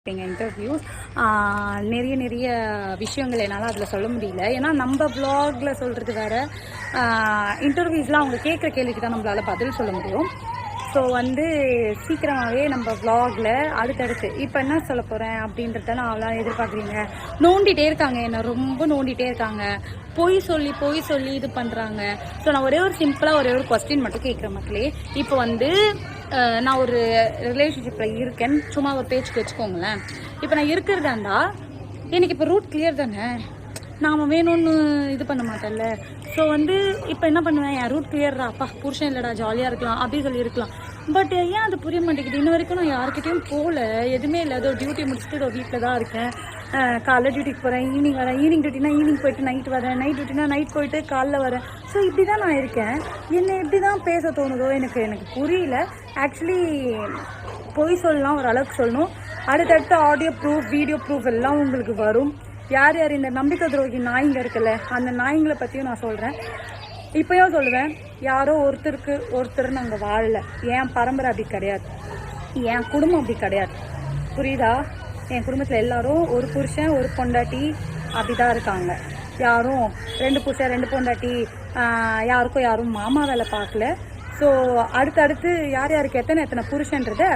Interviews நிறைய விஷயங்கள் என்னால் அதில் சொல்ல முடியல. ஏன்னா நம்ம வ்ளாகில் சொல்கிறது வேறு, இன்டர்வியூஸ்லாம் அவங்க கேட்குற கேள்விக்கு தான் நம்மளால் பதில் சொல்ல முடியும். ஸோ சீக்கிரமாகவே நம்ம வ்ளாகில் அடுத்தடுத்து இப்போ என்ன சொல்ல போகிறேன் அப்படின்றத நான் அவ்வளோ எதிர்பார்க்குறீங்க. நோண்டிகிட்டே இருக்காங்க, என்னை ரொம்ப நோண்டிகிட்டே இருக்காங்க, பொய் சொல்லி இது பண்ணுறாங்க. ஸோ நான் ஒரே ஒரு சிம்பிளாக ஒரே ஒரு கொஸ்டின் மட்டும் கேட்குறேன் மக்களே. இப்போ நான் ஒரு ரிலேஷன்ஷிப்பில் இருக்கேன்னு சும்மா ஒரு பேச்சுக்கு வச்சுக்கோங்களேன். இப்போ நான் இருக்கிறதாண்டா எனக்கு இப்போ ரூட் கிளியர் தானே, நாம் வேணும்னு இது பண்ண மாட்டேன்ல. ஸோ இப்போ என்ன பண்ணுவேன், என் ரூட் கிளியர்டா, அப்பா புருஷன் இல்லைடா ஜாலியாக இருக்கலாம் அப்படின்னு சொல்லியிருக்கலாம். பட் ஏன் அது புரிய மாட்டேங்குது. இன்ன வரைக்கும் நான் யார்கிட்டையும் போகல, எதுவுமே இல்லை. அதோ டியூட்டி முடிச்சுட்டு இதோ வீட்டில் தான் இருக்கேன். காலைல டியூட்டிக்கு போகிறேன், ஈவினிங் வரேன், ஈவினிங் டியூட்டினா ஈவினிங் போயிட்டு நைட் வரேன், நைட் டியூட்டினா நைட் போயிட்டு காலைல வரேன். ஸோ இப்படி தான் நான் இருக்கேன். என்னை எப்படி தான் பேச தோணுதோ எனக்கு புரியல. ஆக்சுவலி பொய் சொல்லலாம், ஒரு அளவுக்கு சொல்லணும். அடுத்தடுத்த ஆடியோ ப்ரூஃப், வீடியோ ப்ரூஃப் எல்லாம் உங்களுக்கு வரும். யார் யார் இந்த நம்பிக்கை துரோகி நாய்ங்க இருக்குல்ல, அந்த நாய்ங்களை பற்றியும் நான் சொல்கிறேன். இப்போயும் சொல்லுவேன், யாரோ ஒருத்தர் நாங்கள் வாழலை. என் பரம்பரை அப்படி கிடையாது, என் குடும்பம் அப்படி கிடையாது, புரியுதா? என் குடும்பத்தில் எல்லாரும் ஒரு புருஷன் ஒரு பொண்டாட்டி அப்படி தான் இருக்காங்க. யாரும் 2 புருஷன் 2 பொண்டாட்டி, யாரும் மாமா வேலை பார்க்கல. ஸோ அடுத்தடுத்து யார் யாருக்கு எத்தனை புருஷன்றதை